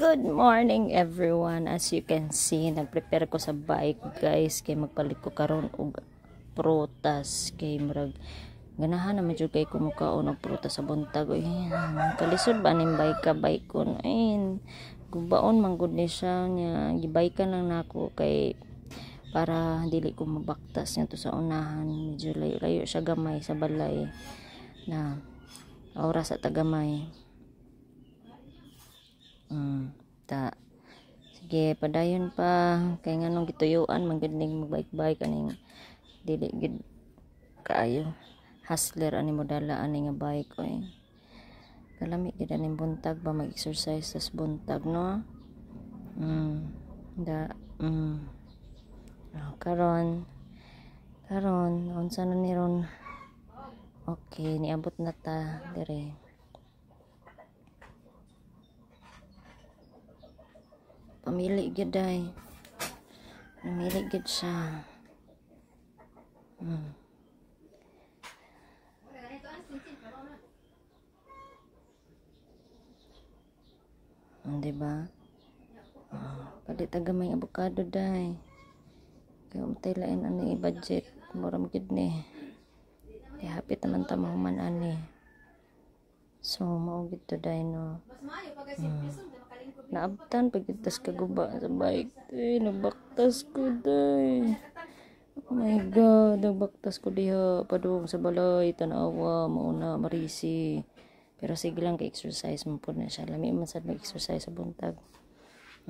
Good morning everyone. As you can see, nagprepare ko sa bike guys kay magpalit ko karon og prutas kay murag ganahan na medyo kay kumukaon og prutas sa buntag. Kalisod ba ning bike ko ayin gubaon man gud ni siya nya gibaykan lang nako kay para dili ko mabaktas niya to sa unahan. Medyo layo siya gamay sa balay na oras sa tagamay. Sige, padayon pa kay nganong gituyuan man gid ning magbike aning dili gid kaayo hustler ani mo dala ani nga bike oy. Kalami gid aning buntag ba mag-exercise tas buntag no. Karon unsa na ni ron? Okay, niabot na ta dire. Pamili gid ay. Pamili gid siya. Diba? Palit tagamay avocado day. Kaya umtay lain ani budget. Mura gid ni. Di hapit naman ta mahuman ani. So mao gid to day no. Naabtan pagkitas kaguba sa bike. Nabaktas ko day. Oh my god, nagbaktas ko diha padung sa balay tanawa mauna marisi. Pero sige lang kay exercise mo po na siya. Lami man sad mag-exercise sa buntag.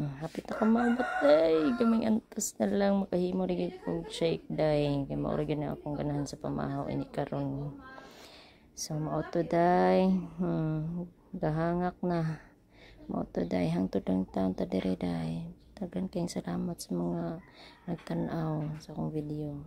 Hapit na ka maabot day. Gamay antas na lang makahimo rin kong shake day. Kaya maura na akong ganahan sa pamahaw ini karon. So mauto day. Gahangak na. Mauto day hangtod ang taon ta dire day. Dagan kayong salamat sa mga nagtanaw sa akong video.